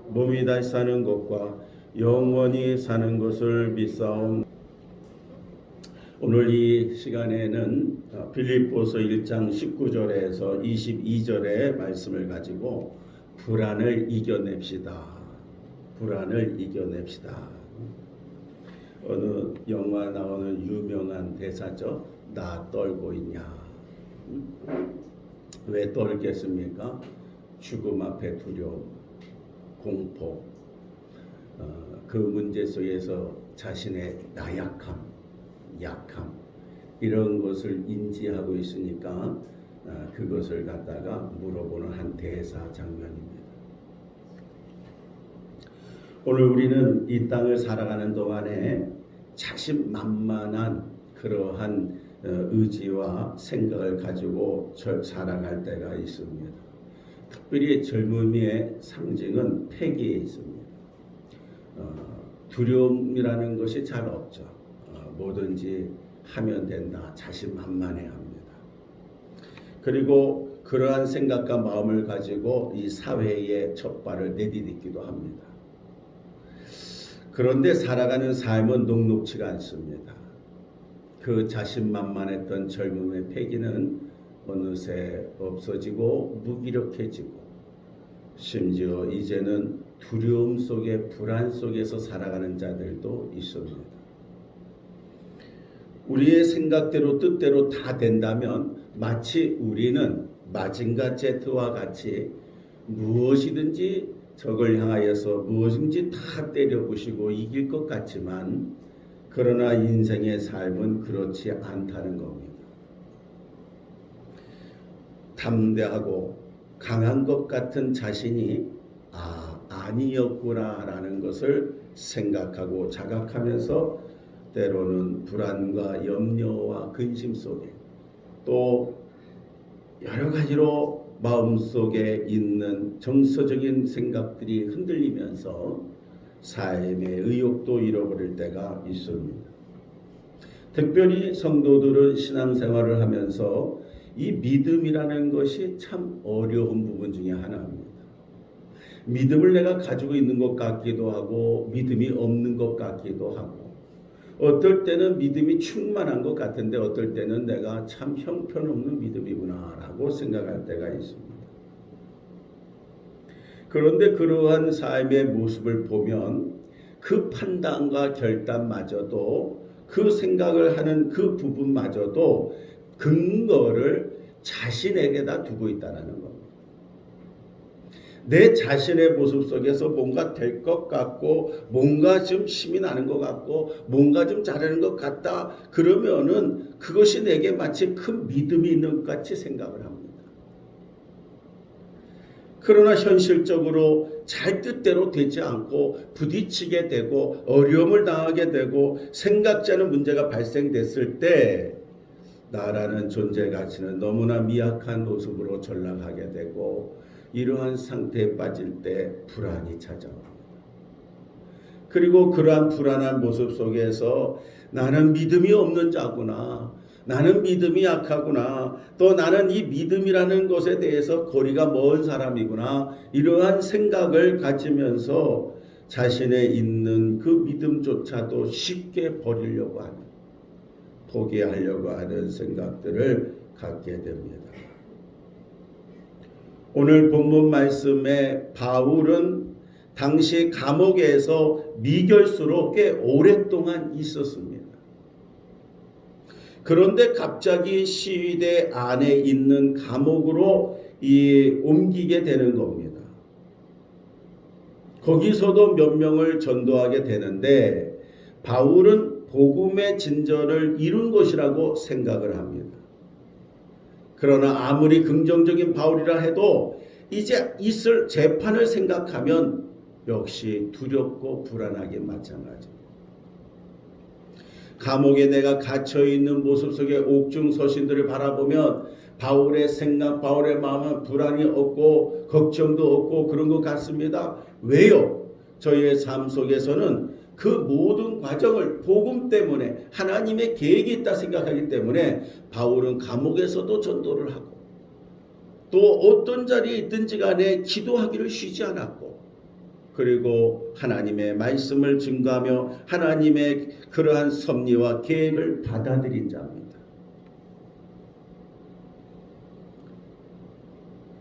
몸이 다시 사는 것과 영원히 사는 것을 믿사옵. 오늘 이 시간에는 빌립보서 1장 19절에서 22절의 말씀을 가지고 불안을 이겨냅시다. 불안을 이겨냅시다. 어느 영화 나오는 유명한 대사죠. 나 떨고 있냐. 왜 떨겠습니까? 죽음 앞에 두려움, 공포, 그 문제 속에서 자신의 나약함, 약함 이런 것을 인지하고 있으니까 그것을 갖다가 물어보는 한 대사 장면입니다. 오늘 우리는 이 땅을 살아가는 동안에 자신만만한 그러한 의지와 생각을 가지고 살아갈 때가 있습니다. 특별히 젊음의 상징은 패기에 있습니다. 두려움이라는 것이 잘 없죠. 뭐든지 하면 된다. 자신만만해합니다. 그리고 그러한 생각과 마음을 가지고 이 사회의 첫 발을 내디딛기도 합니다. 그런데 살아가는 삶은 녹록지가 않습니다. 그 자신만만했던 젊음의 패기는 어느새 없어지고 무기력해지고 심지어 이제는 두려움 속에 불안 속에서 살아가는 자들도 있습니다. 우리의 생각대로 뜻대로 다 된다면 마치 우리는 마징가 제트와 같이 무엇이든지 적을 향하여서 무엇인지 다 때려부시고 이길 것 같지만 그러나 인생의 삶은 그렇지 않다는 겁니다. 담대하고 강한 것 같은 자신이 아니었구나라는 것을 생각하고 자각하면서 때로는 불안과 염려와 근심 속에 또 여러 가지로 마음속에 있는 정서적인 생각들이 흔들리면서 삶의 의욕도 잃어버릴 때가 있습니다. 특별히 성도들은 신앙생활을 하면서 이 믿음이라는 것이 참 어려운 부분 중에 하나입니다. 믿음을 내가 가지고 있는 것 같기도 하고 믿음이 없는 것 같기도 하고 어떨 때는 믿음이 충만한 것 같은데 어떨 때는 내가 참 형편없는 믿음이구나 라고 생각할 때가 있습니다. 그런데 그러한 삶의 모습을 보면 그 판단과 결단마저도 그 생각을 하는 그 부분마저도 근거를 자신에게다 두고 있다는 겁니다. 내 자신의 모습 속에서 뭔가 될 것 같고 뭔가 좀 힘이 나는 것 같고 뭔가 좀 잘하는 것 같다 그러면은 그것이 내게 마치 큰 믿음이 있는 것 같이 생각을 합니다. 그러나 현실적으로 잘 뜻대로 되지 않고 부딪히게 되고 어려움을 당하게 되고 생각지 않은 문제가 발생됐을 때 나라는 존재 가치는 너무나 미약한 모습으로 전락하게 되고 이러한 상태에 빠질 때 불안이 찾아옵니다. 그리고 그러한 불안한 모습 속에서 나는 믿음이 없는 자구나. 나는 믿음이 약하구나. 또 나는 이 믿음이라는 것에 대해서 거리가 먼 사람이구나. 이러한 생각을 가지면서 자신의 있는 그 믿음조차도 쉽게 버리려고 하는, 포기하려고 하는 생각들을 갖게 됩니다. 오늘 본문 말씀에 바울은 당시 감옥에서 미결수로 꽤 오랫동안 있었습니다. 그런데 갑자기 시위대 안에 있는 감옥으로 옮기게 되는 겁니다. 거기서도 몇 명을 전도하게 되는데 바울은 복음의 진전을 이룬 것이라고 생각을 합니다. 그러나 아무리 긍정적인 바울이라 해도 이제 있을 재판을 생각하면 역시 두렵고 불안하기 마찬가지입니다. 감옥에 내가 갇혀있는 모습 속에 옥중 서신들을 바라보면 바울의 생각, 바울의 마음은 불안이 없고 걱정도 없고 그런 것 같습니다. 왜요? 저희의 삶 속에서는 그 모든 과정을 복음 때문에 하나님의 계획이 있다 생각하기 때문에 바울은 감옥에서도 전도를 하고 또 어떤 자리에 있든지 간에 기도하기를 쉬지 않았고 그리고 하나님의 말씀을 증거하며 하나님의 그러한 섭리와 계획을 받아들인 자입니다.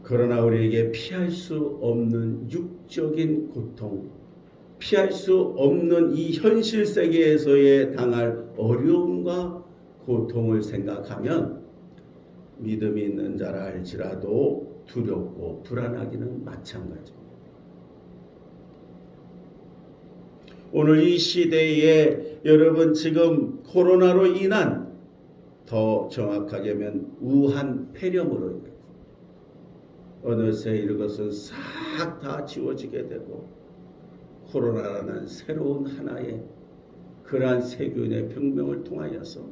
그러나 우리에게 피할 수 없는 육적인 고통, 피할 수 없는 이 현실 세계에서의 당할 어려움과 고통을 생각하면 믿음이 있는 자라 할지라도 두렵고 불안하기는 마찬가지입니다. 오늘 이 시대에 여러분 지금 코로나로 인한, 더 정확하게 하면 우한 폐렴으로 인해 어느새 이것은 싹 다 지워지게 되고 코로나라는 새로운 하나의 그러한 세균의 병명을 통하여서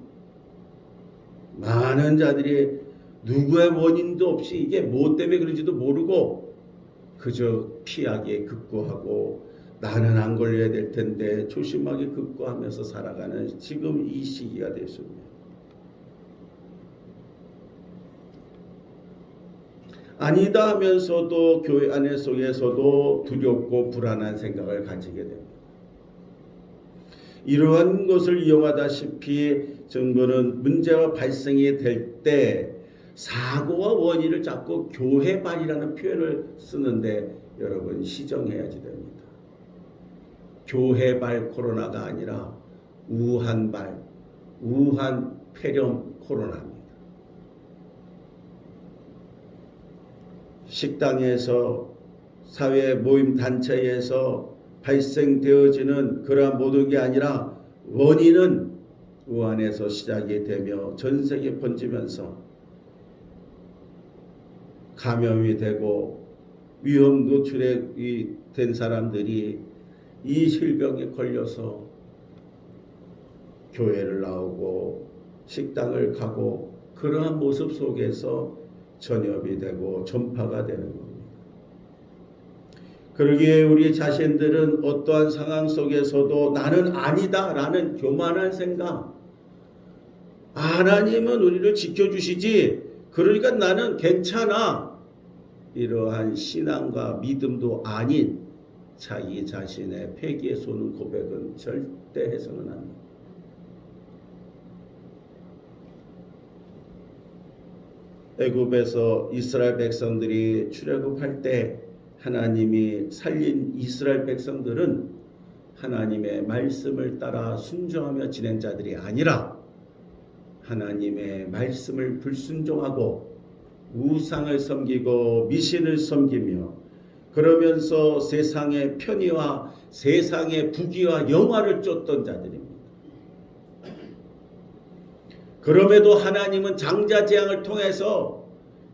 많은 자들이 누구의 원인도 없이 이게 뭐 때문에 그런지도 모르고 그저 피하기에 급고하고 나는 안 걸려야 될 텐데 조심하게 급고하면서 살아가는 지금 이 시기가 됐습니다. 아니다 하면서도 교회 안에 속에서도 두렵고 불안한 생각을 가지게 됩니다. 이러한 것을 이용하다시피 정부는 문제가 발생이 될 때 사고와 원인을 자꾸 교회발이라는 표현을 쓰는데 여러분 시정해야지 됩니다. 교회발 코로나가 아니라 우한발, 우한 폐렴 코로나입니다. 식당에서 사회 모임 단체에서 발생되어지는 그러한 모든 게 아니라 원인은 우한에서 시작이 되며 전 세계에 번지면서 감염이 되고 위험 노출이 된 사람들이 이 질병에 걸려서 교회를 나오고 식당을 가고 그러한 모습 속에서 전염이 되고 전파가 되는 겁니다. 그러기에 우리 자신들은 어떠한 상황 속에서도 나는 아니다라는 교만한 생각, 하나님은 우리를 지켜주시지 그러니까 나는 괜찮아, 이러한 신앙과 믿음도 아닌 자기 자신의 폐기에 쏘는 고백은 절대 해서는 안 됩니다. 애굽에서 이스라엘 백성들이 출애굽할 때 하나님이 살린 이스라엘 백성들은 하나님의 말씀을 따라 순종하며 지낸 자들이 아니라 하나님의 말씀을 불순종하고 우상을 섬기고 미신을 섬기며 그러면서 세상의 편의와 세상의 부귀와 영화를 쫓던 자들입니다. 그럼에도 하나님은 장자재앙을 통해서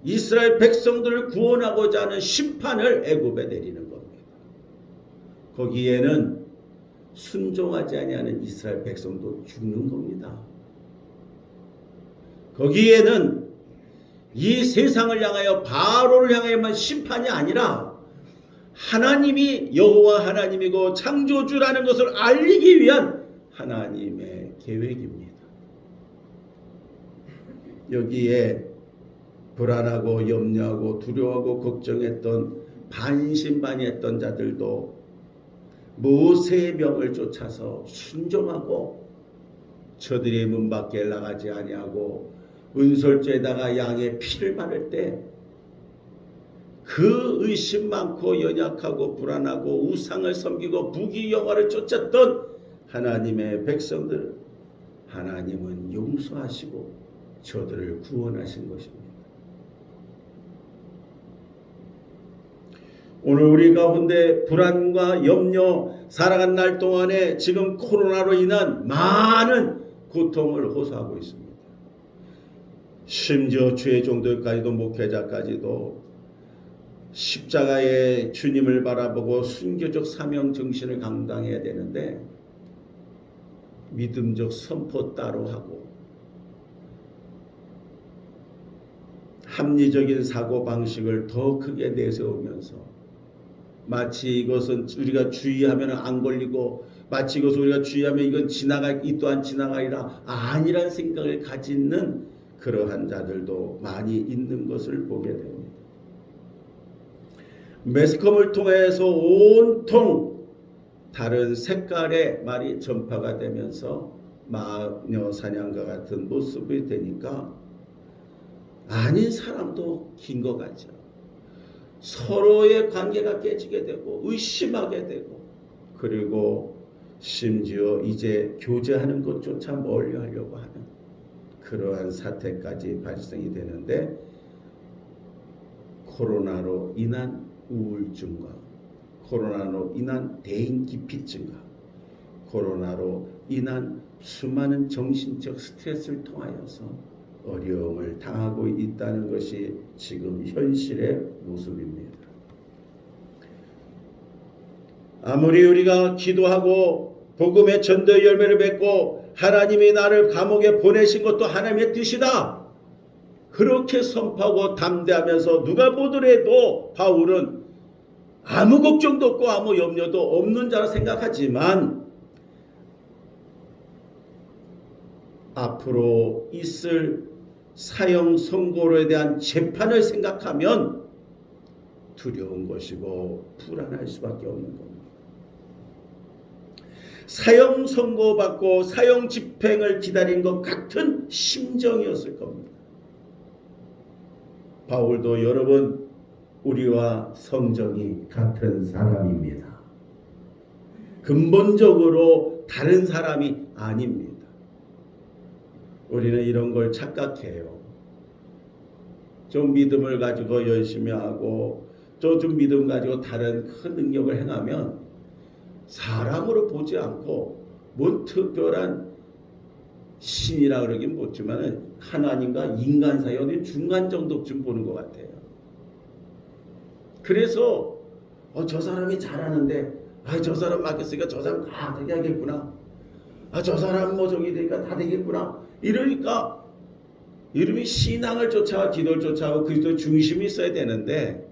이스라엘 백성들을 구원하고자 하는 심판을 애굽에 내리는 겁니다. 거기에는 순종하지 아니하는 이스라엘 백성도 죽는 겁니다. 거기에는 이 세상을 향하여 바로를 향하여만 심판이 아니라 하나님이 여호와 하나님이고 창조주라는 것을 알리기 위한 하나님의 계획입니다. 여기에 불안하고 염려하고 두려워하고 걱정했던 반신반의했던 자들도 모세의 명을 쫓아서 순종하고 저들의 문 밖에 나가지 아니하고 은솔죄에다가 양의 피를 바를 때 그 의심 많고 연약하고 불안하고 우상을 섬기고 부귀 영화를 쫓았던 하나님의 백성들 하나님은 용서하시고 저들을 구원하신 것입니다. 오늘 우리 가운데 불안과 염려 살아간 날 동안에 지금 코로나로 인한 많은 고통을 호소하고 있습니다. 심지어 주의 종들까지도 목회자까지도 십자가의 주님을 바라보고 순교적 사명 정신을 감당해야 되는데 믿음적 선포 따로 하고 합리적인 사고방식을 더 크게 내세우면서 마치 이것은 우리가 주의하면 안 걸리고 마치 이것을 우리가 주의하면 이건 이 또한 지나가리라 아니란 생각을 가지는 그러한 자들도 많이 있는 것을 보게 됩니다. 매스컴을 통해서 온통 다른 색깔의 말이 전파가 되면서 마녀 사냥과 같은 모습이 되니까 아닌 사람도 긴 것 같죠. 서로의 관계가 깨지게 되고 의심하게 되고, 그리고 심지어 이제 교제하는 것조차 멀리 하려고 하는 그러한 사태까지 발생이 되는데, 코로나로 인한 우울증과 코로나로 인한 대인기피증과 코로나로 인한 수많은 정신적 스트레스를 통하여서 어려움을 당하고 있다는 것이 지금 현실의 모습입니다. 아무리 우리가 기도하고 복음의 전도의 열매를 맺고 하나님이 나를 감옥에 보내신 것도 하나님의 뜻이다, 그렇게 선포하고 담대하면서 누가 보더라도 바울은 아무 걱정도 없고 아무 염려도 없는 자라 생각하지만, 앞으로 있을 사형 선고에 대한 재판을 생각하면 두려운 것이고 불안할 수밖에 없는 겁니다. 사형 선고받고 사형 집행을 기다린 것 같은 심정이었을 겁니다. 바울도 여러분, 우리와 성정이 같은 사람입니다. 근본적으로 다른 사람이 아닙니다. 우리는 이런 걸 착각해요. 좀 믿음을 가지고 열심히 하고 좀 믿음 가지고 다른 큰 능력을 행하면 사람으로 보지 않고 뭔 특별한 신이라 그러긴 못지만 하나님과 인간 사이 어디 중간 정도쯤 보는 것 같아요. 그래서 저 사람이 잘하는데 저 사람 맡겼으니까 저 사람 다 되게 하겠구나. 저 사람 뭐 정이 되니까 다 되겠구나. 이러니까 이름이 신앙을 쫓아와 기도를 쫓아와 그리스도 중심이 있어야 되는데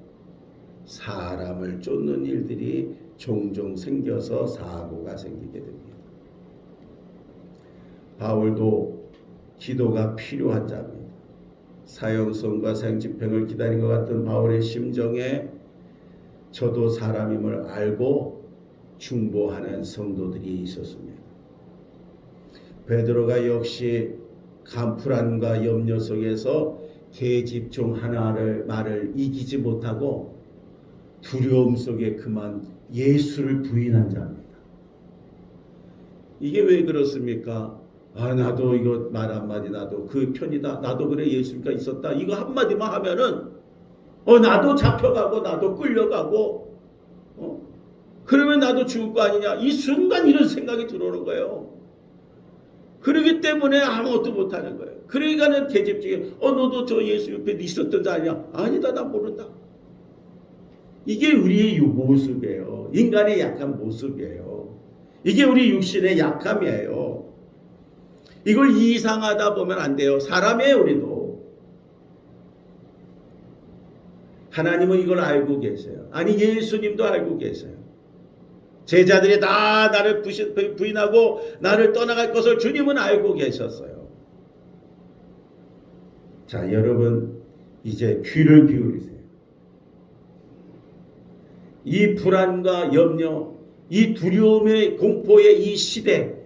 사람을 쫓는 일들이 종종 생겨서 사고가 생기게 됩니다. 바울도 기도가 필요한 자입니다. 사형선과 사형집행을 기다린 것 같은 바울의 심정에 저도 사람임을 알고 중보하는 성도들이 있었습니다. 베드로가 역시 불안과 염려 속에서 계집 중 하나를 말을 이기지 못하고 두려움 속에 그만 예수를 부인한 자입니다. 이게 왜 그렇습니까? 나도 이거 말 한마디 나도 그 편이다. 나도 그래 예수가 있었다. 이거 한마디만 하면은 나도 잡혀가고 나도 끌려가고 그러면 나도 죽을 거 아니냐. 이 순간 이런 생각이 들어오는 거예요. 그러기 때문에 아무것도 못하는 거예요. 그러니까는 계집중에 너도 저 예수 옆에 있었던 자 아니야? 아니다, 나 모른다. 이게 우리의 모습이에요. 인간의 약한 모습이에요. 이게 우리 육신의 약함이에요. 이걸 이상하다 보면 안 돼요. 사람이에요, 우리도. 하나님은 이걸 알고 계세요. 아니, 예수님도 알고 계세요. 제자들이 다 나를 부인하고 나를 떠나갈 것을 주님은 알고 계셨어요. 자, 여러분 이제 귀를 기울이세요. 이 불안과 염려, 이 두려움의 공포의 이 시대,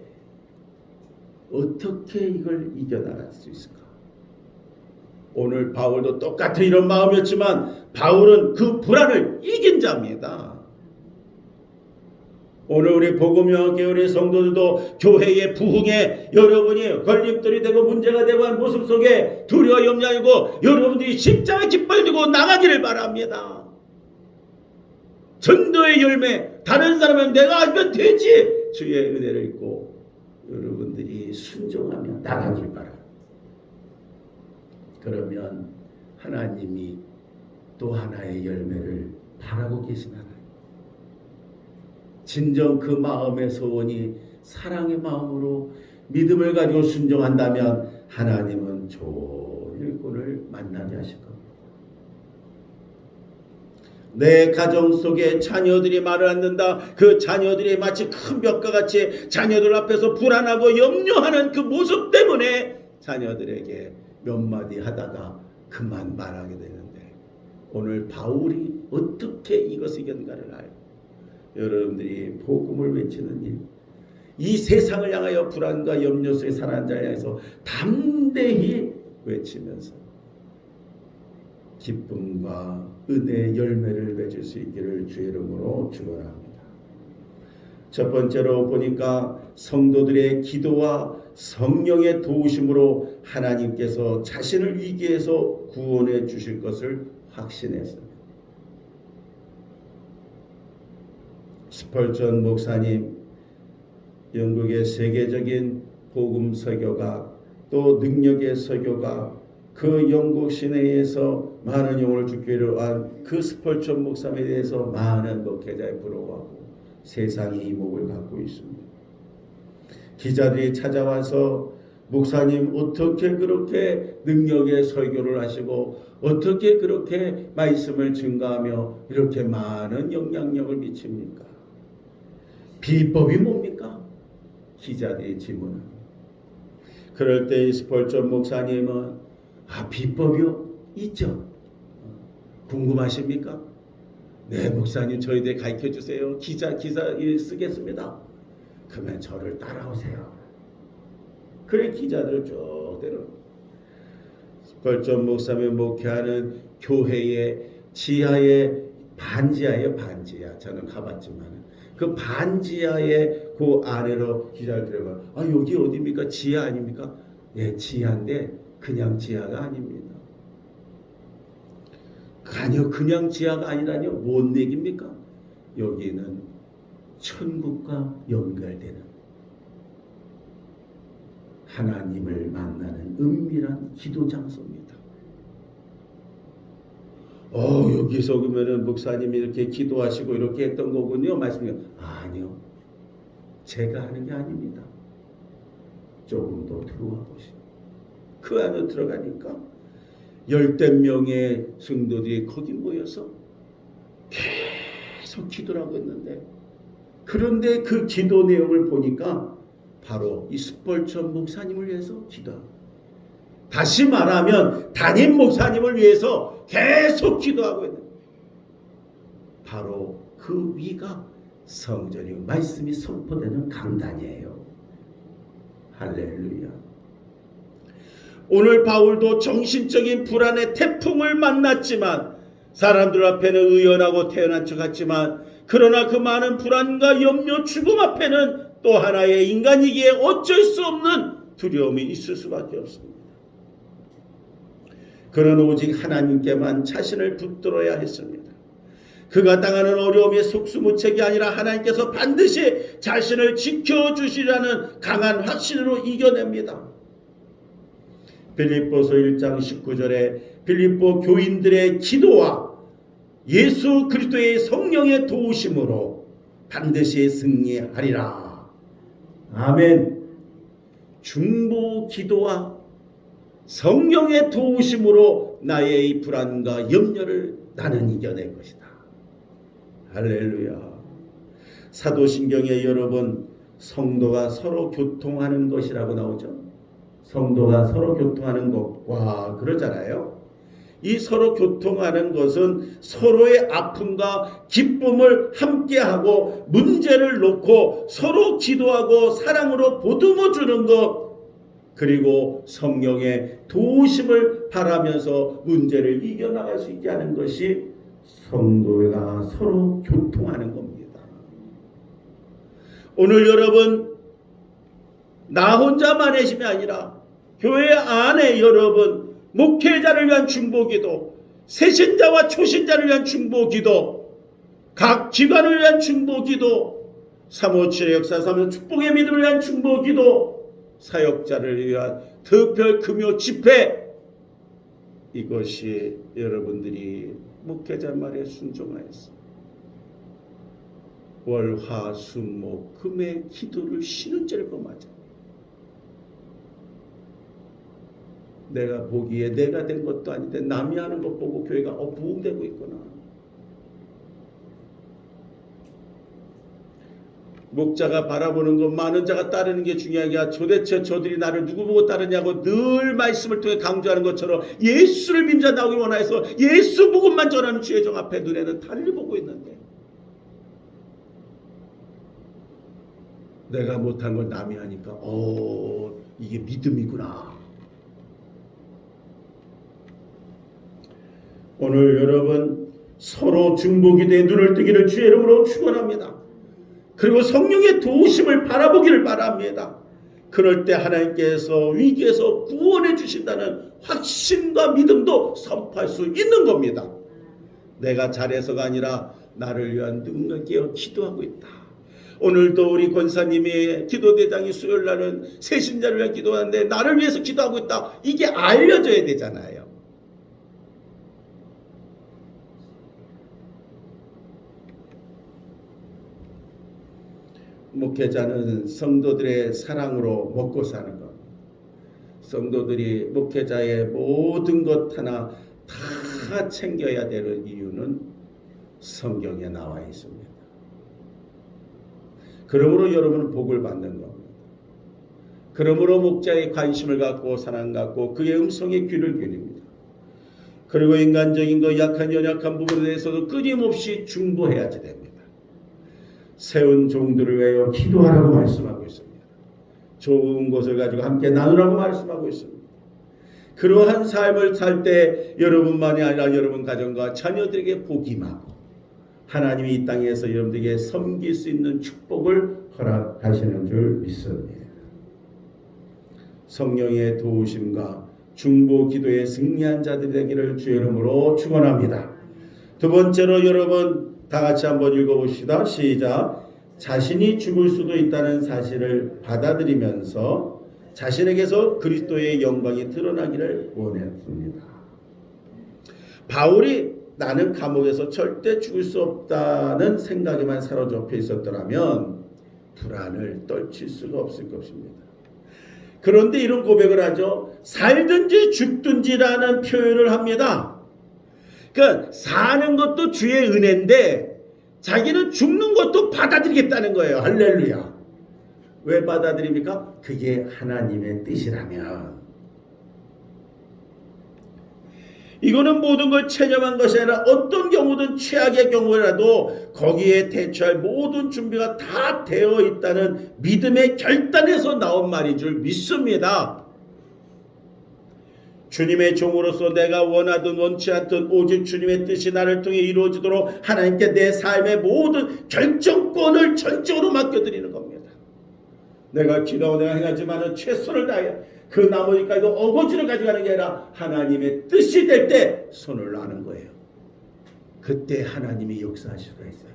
어떻게 이걸 이겨나갈 수 있을까? 오늘 바울도 똑같은 이런 마음이었지만 바울은 그 불안을 이긴 자입니다. 오늘 우리 복음영계의 성도들도 교회의 부흥에 여러분이 걸림돌이 되고 문제가 되고 한 모습 속에 두려워 염려하고 여러분들이 십자가 깃발 들고 나가기를 바랍니다. 전도의 열매, 다른 사람은 내가 하면 되지. 주의 은혜를 입고 여러분들이 순종하며 나가길 바랍니다. 그러면 하나님이 또 하나의 열매를 바라고 계신 하나님. 진정 그 마음의 소원이 사랑의 마음으로 믿음을 가지고 순종한다면 하나님은 좋은 일꾼을 만나게 하실 겁니다. 내 가정 속에 자녀들이 말을 안 듣는다. 그 자녀들이 마치 큰 벽과 같이 자녀들 앞에서 불안하고 염려하는 그 모습 때문에 자녀들에게 몇 마디 하다가 그만 말하게 되는데 오늘 바울이 어떻게 이것을 이겼는가를 알고 여러분들이 복음을 외치는 일, 이 세상을 향하여 불안과 염려 속에 살아가는 자를 향해서 담대히 외치면서 기쁨과 은혜의 열매를 맺을 수 있기를 주의 이름으로 축원합니다. 첫 번째로 보니까 성도들의 기도와 성령의 도우심으로 하나님께서 자신을 위기에서 구원해 주실 것을 확신했습니다. 스펄전 목사님, 영국의 세계적인 복음 설교가 또 능력의 설교가 그 영국 시내에서 많은 영혼을 주기를 한 그 스펄전 목사님에 대해서 많은 목회자에 부러워하고 세상이 이목을 갖고 있습니다. 기자들이 찾아와서 목사님 어떻게 그렇게 능력의 설교를 하시고 어떻게 그렇게 말씀을 증거하며 이렇게 많은 영향력을 미칩니까? 비법이 뭡니까? 기자들이 질문합니다. 그럴 때 스펄전 목사님은 비법이요? 있죠. 궁금하십니까? 네, 목사님 저희들 가르쳐 주세요. 기사 쓰겠습니다. 그러면 저를 따라오세요. 그래 기자들 쭉 데려. 스펄전 목사님 목회하는 교회의 지하에 반지하예요. 반지하. 저는 가봤지만 그 반지하에 그 아래로 기자를 들어가. 여기 어디입니까? 지하 아닙니까? 예, 지하인데 그냥 지하가 아닙니다. 아니요, 그냥 지하가 아니라뇨. 뭔 얘기입니까? 여기는 천국과 연결되는 하나님을 만나는 은밀한 기도 장소입니다. 여기서 그러면은 목사님이 이렇게 기도하시고 이렇게 했던 거군요. 말씀이 아니요. 제가 하는 게 아닙니다. 조금 더 들어와 보시죠. 그 안으로 들어가니까 10명의 성도들이 거기 모여서 계속 기도를 하고 있는데, 그런데 그 기도 내용을 보니까 바로 이 스펄전 목사님을 위해서 기도하고, 다시 말하면 담임 목사님을 위해서 계속 기도하고 있는, 바로 그 위가 성전이고 말씀이 선포되는 강단이에요. 할렐루야. 오늘 바울도 정신적인 불안의 태풍을 만났지만 사람들 앞에는 의연하고 태연한 척 같지만, 그러나 그 많은 불안과 염려, 죽음 앞에는 또 하나의 인간이기에 어쩔 수 없는 두려움이 있을 수밖에 없습니다. 그는 오직 하나님께만 자신을 붙들어야 했습니다. 그가 당하는 어려움의 속수무책이 아니라 하나님께서 반드시 자신을 지켜주시라는 강한 확신으로 이겨냅니다. 빌립보서 1장 19절에 빌립보 교인들의 기도와 예수 그리스도의 성령의 도우심으로 반드시 승리하리라. 아멘. 중보 기도와 성령의 도우심으로 나의 이 불안과 염려를 나는 이겨낼 것이다. 할렐루야. 사도신경에 여러분, 성도가 서로 교통하는 것이라고 나오죠. 성도가 서로 교통하는 것과 그러잖아요. 이 서로 교통하는 것은 서로의 아픔과 기쁨을 함께하고 문제를 놓고 서로 기도하고 사랑으로 보듬어 주는 것, 그리고 성령의 도우심을 바라면서 문제를 이겨나갈 수 있게 하는 것이 성도가 서로 교통하는 겁니다. 오늘 여러분, 나 혼자만 해심이 아니라 교회 안에 여러분, 목회자를 위한 중보기도, 새신자와 초신자를 위한 중보기도, 각 기관을 위한 중보기도, 357의 역사 3년 축복의 믿음을 위한 중보기도, 사역자를 위한 특별 금요 집회, 이것이 여러분들이 목회자 말에 순종하였습니다. 월, 화, 수, 목, 금의 기도를 쉬는 죄를 범하자. 내가 보기에 내가 된 것도 아닌데 남이 하는 것 보고 교회가 부흥되고 있구나. 목자가 바라보는 것, 많은 자가 따르는 게 중요한 게 아니라 도대체 저들이 나를 누구 보고 따르냐고 늘 말씀을 통해 강조하는 것처럼 예수를 믿는 자 나오기 원해서 예수 복음만 전하는 주의 종 앞에 눈에는 달리 보고 있는데 내가 못한 걸 남이 하니까 이게 믿음이구나. 오늘 여러분 서로 중보기도에 눈을 뜨기를 주의 이름으로 축원합니다. 그리고 성령의 도우심을 바라보기를 바랍니다. 그럴 때 하나님께서 위기에서 구원해 주신다는 확신과 믿음도 선포할 수 있는 겁니다. 내가 잘해서가 아니라 나를 위한 능력에 기도하고 있다. 오늘도 우리 권사님의 기도대장이 수요일날은 새신자를 위해 기도하는데 나를 위해서 기도하고 있다. 이게 알려져야 되잖아요. 목회자는 성도들의 사랑으로 먹고 사는 것. 성도들이 목회자의 모든 것 하나 다 챙겨야 되는 이유는 성경에 나와 있습니다. 그러므로 여러분은 복을 받는 겁니다. 그러므로 목자의 관심을 갖고 사랑 갖고 그의 음성에 귀를 기립니다. 그리고 인간적인 것 약한 연약한 부분에 대해서도 끊임없이 중보해야지 됩니다. 세운 종들을 위하여 기도하라고 말씀하고 있습니다. 좋은 것을 가지고 함께 나누라고 말씀하고 있습니다. 그러한 삶을 살 때 여러분만이 아니라 여러분 가정과 자녀들에게 복이 임하고 하나님이 이 땅에서 여러분들에게 섬길 수 있는 축복을 허락하시는 줄 믿습니다. 성령의 도우심과 중보 기도에 승리한 자들이 되기를 주의 이름으로 축원합니다. 두 번째로 여러분 다 같이 한번 읽어봅시다. 시작. 자신이 죽을 수도 있다는 사실을 받아들이면서 자신에게서 그리스도의 영광이 드러나기를 원했습니다. 바울이 나는 감옥에서 절대 죽을 수 없다는 생각에만 사로잡혀 있었더라면 불안을 떨칠 수가 없을 것입니다. 그런데 이런 고백을 하죠. 살든지 죽든지라는 표현을 합니다. 그러니까 사는 것도 주의 은혜인데 자기는 죽는 것도 받아들이겠다는 거예요. 할렐루야. 왜 받아들입니까? 그게 하나님의 뜻이라면. 이거는 모든 걸 체념한 것이 아니라 어떤 경우든 최악의 경우라도 거기에 대처할 모든 준비가 다 되어 있다는 믿음의 결단에서 나온 말인 줄 믿습니다. 주님의 종으로서 내가 원하든 원치 않든 오직 주님의 뜻이 나를 통해 이루어지도록 하나님께 내 삶의 모든 결정권을 전적으로 맡겨드리는 겁니다. 내가 기도하고 내가 행하지만 최선을 다해 그 나머지까지도 어거지를 가져가는 게 아니라 하나님의 뜻이 될 때 손을 놔는 거예요. 그때 하나님이 역사하실 수가 있어요.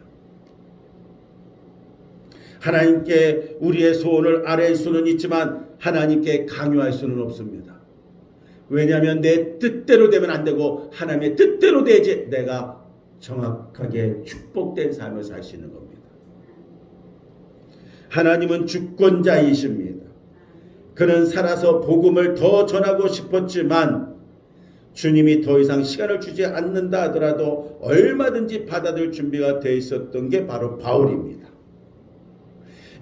하나님께 우리의 소원을 아뢰할 수는 있지만 하나님께 강요할 수는 없습니다. 왜냐하면 내 뜻대로 되면 안 되고 하나님의 뜻대로 돼야지 내가 정확하게 축복된 삶을 살 수 있는 겁니다. 하나님은 주권자이십니다. 그는 살아서 복음을 더 전하고 싶었지만 주님이 더 이상 시간을 주지 않는다 하더라도 얼마든지 받아들일 준비가 되어 있었던 게 바로 바울입니다.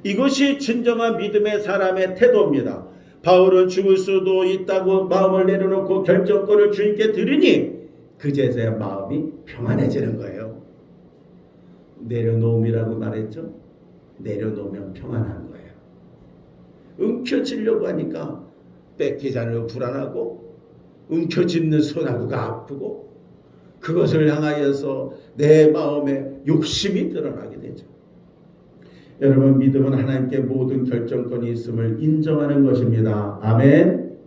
이것이 진정한 믿음의 사람의 태도입니다. 바울은 죽을 수도 있다고 마음을 내려놓고 결정권을 주님께 드리니 그제서야 마음이 평안해지는 거예요. 내려놓음이라고 말했죠. 내려놓으면 평안한 거예요. 움켜쥐려고 하니까 뺏기지 않으려고 불안하고 움켜쥐는 손하고가 아프고 그것을 향하여서 내 마음에 욕심이 드러나게 되죠. 여러분 믿음은 하나님께 모든 결정권이 있음을 인정하는 것입니다. 아멘.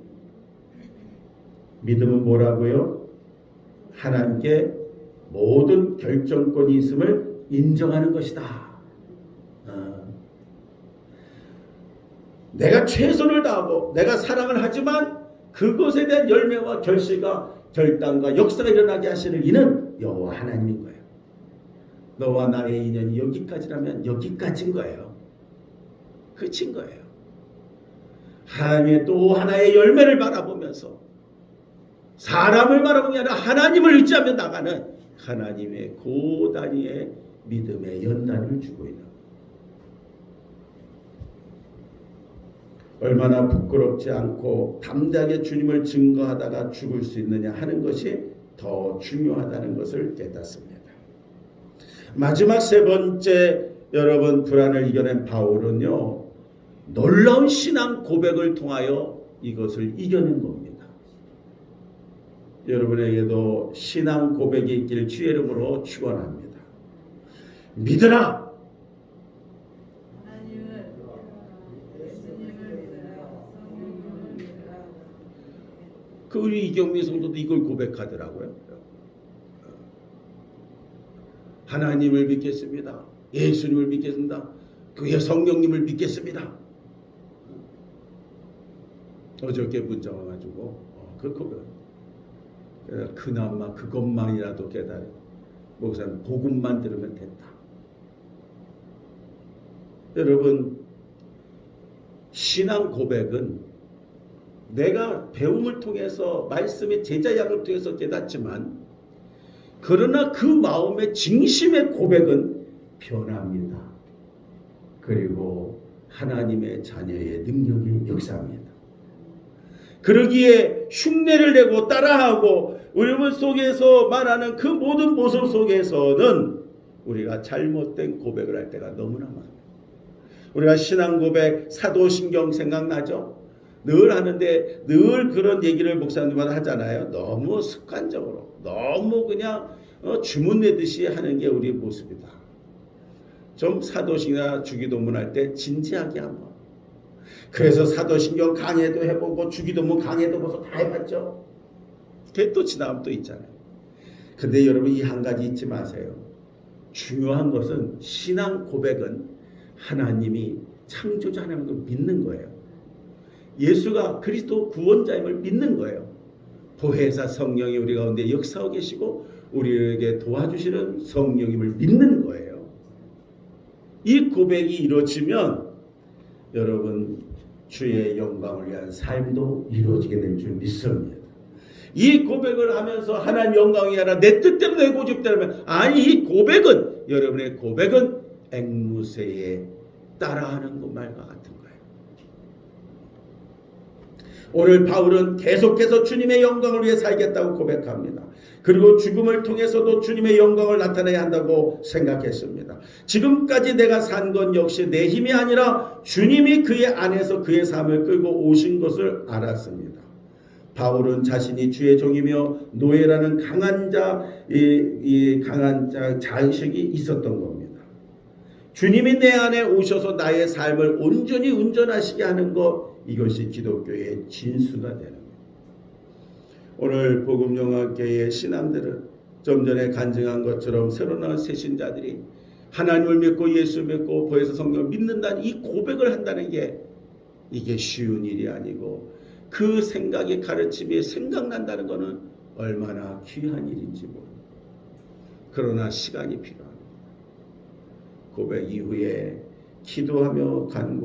믿음은 뭐라고요? 하나님께 모든 결정권이 있음을 인정하는 것이다. 내가 최선을 다하고 내가 사랑을 하지만 그것에 대한 열매와 결단과 역사가 일어나게 하시는 이는 여호와 하나님인 거예요. 너와 나의 인연이 여기까지라면 여기까지인 거예요. 끝인 거예요. 하나님의 또 하나의 열매를 바라보면서 사람을 바라보는 게 아니라 하나님을 의지하며 나가는 하나님의 고단위의 믿음의 연단을 주고 있는 거예요. 얼마나 부끄럽지 않고 담대하게 주님을 증거하다가 죽을 수 있느냐 하는 것이 더 중요하다는 것을 깨닫습니다. 마지막 세 번째, 여러분, 불안을 이겨낸 바울은요, 놀라운 신앙 고백을 통하여 이것을 이겨낸 겁니다. 여러분에게도 신앙 고백이 있길 주의 이름으로 축원합니다. 믿으라. 그 우리 이경미 성도도 이걸 고백하더라고요. 하나님을 믿겠습니다. 예수님을 믿겠습니다. 그의 성령님을 믿겠습니다. 어저께 문자 와가지고 그 고백. 그나마 그것만이라도 깨달아. 목사님 복음만 들으면 된다. 여러분, 신앙 고백은 내가 배움을 통해서 말씀의 제자양을 통해서 깨닫지만, 그러나 그 마음의 진심의 고백은 변합니다. 그리고 하나님의 자녀의 능력이 역사합니다. 그러기에 흉내를 내고 따라하고 여러분 속에서 말하는 그 모든 모습 속에서는 우리가 잘못된 고백을 할 때가 너무나 많아요. 우리가 신앙 고백, 사도신경 생각나죠? 늘 하는데 늘 그런 얘기를 목사님마다 하잖아요. 너무 습관적으로, 너무 그냥 주문 내듯이 하는 게 우리의 모습이다. 좀 사도신경이나 주기도문 할 때 진지하게 한번. 그래서 사도신경 강해도 해보고 주기도문 강해도 벌써 다 해봤죠. 그게 또 지나면 또 있잖아요. 근데 여러분, 이 한 가지 잊지 마세요. 중요한 것은 신앙 고백은 하나님이 창조자 하나님을 믿는 거예요. 예수가 그리스도 구원자임을 믿는 거예요. 보혜사 성령이 우리 가운데 역사하고 계시고 우리에게 도와주시는 성령임을 믿는 거예요. 이 고백이 이루어지면 여러분, 주의 영광을 위한 삶도 이루어지게 될 줄 믿습니다. 이 고백을 하면서 하나님 영광이 아니라 내 뜻대로 내 고집대로 하면, 아니, 이 고백은, 여러분의 고백은 앵무새에 따라하는 것말과 같은 거예요. 오늘 바울은 계속해서 주님의 영광을 위해 살겠다고 고백합니다. 그리고 죽음을 통해서도 주님의 영광을 나타내야 한다고 생각했습니다. 지금까지 내가 산 건 역시 내 힘이 아니라 주님이 그의 안에서 그의 삶을 끌고 오신 것을 알았습니다. 바울은 자신이 주의 종이며 노예라는 강한 자 자의식이 있었던 겁니다. 주님이 내 안에 오셔서 나의 삶을 온전히 운전하시게 하는 것, 이것이 기독교의 진수가 되는 겁니다. 오늘 복음영화교회의 신앙들은 좀 전에 간증한 것처럼 새로 나온 새신자들이 하나님을 믿고 예수 믿고 보혜사 성령을 믿는다는 이 고백을 한다는 게 이게 쉬운 일이 아니고, 그 생각의 가르침이 생각난다는 것은 얼마나 귀한 일인지 모릅니다. 그러나 시간이 필요합니다. 고백 이후에 기도하며 간구